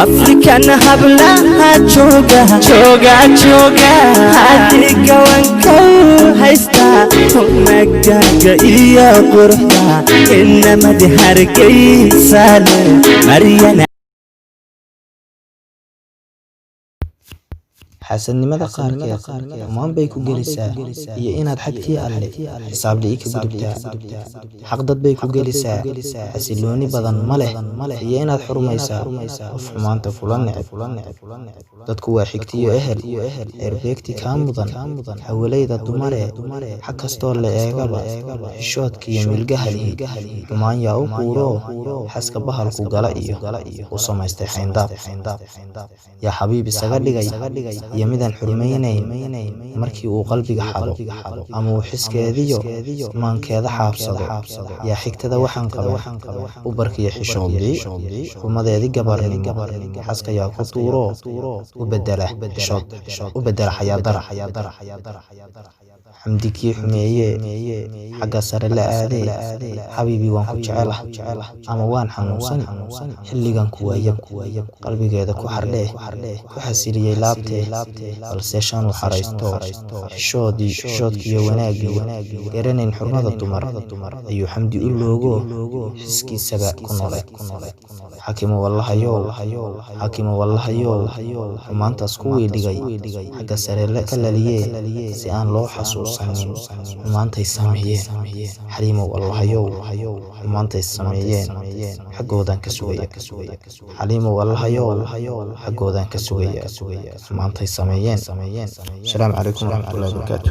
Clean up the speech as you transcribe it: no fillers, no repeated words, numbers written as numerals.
African hablaha jooga hadiga wanko haysta magaga iyo quruxda inamadi hargeysa Maryana xasanimada qaarkeed xumaan bay ku gelisaa iyo inaad xagtii alle xisaab dhigi ka gudubtaa xaq dad bay ku gelisaa xasilooni badan ma leh iyo inaad xurmaysaa qof xumaanta kula neceb dadku waa xigtiyo ehel erbeegti kaa mudan hawlayda dumare xag kastoo la eegaba xishoodka iyo milgaha lihi xumaan yaa u quuro xaska bahalku gala iyo u samaystay xayndaab yaa xabiib isaga dhigay iyo midaan xurmaynayn markii uu qalbiga xado ama uu xiskeediyo maankeeda xaabsado yaa xigtada waxaan qaba u barkiyo xishoodii xumadeedii gabarnimo xaska yaa ku tuuro u bedela xishood u bedela xayaadara xamdikii xumeeye xagga sare la aadee xabiibi waan ku jecelahay ama waan xanuunsan xilligan ku waayab qalbigeeda ku xardhee ku xasiliyay laabtee balse shan u xaraysto xishoodkiyo wanaagii garanayn xurmada dumar ayuu xamdi u loogo xiskiisaba ku noolay xakimu wallahayow xumaantaas kuwii dhigay xagga sare ka laliyee si aan loo xasuusanin xumaantay sameeyeen xaliimo wallahayow xumaantay sameeyeen xaggoodan ka sugaya xaliimo wallahayow xaggoodan ka sugaya xumaantay sameeyeen. السلام عليكم ورحمة الله وبركاته.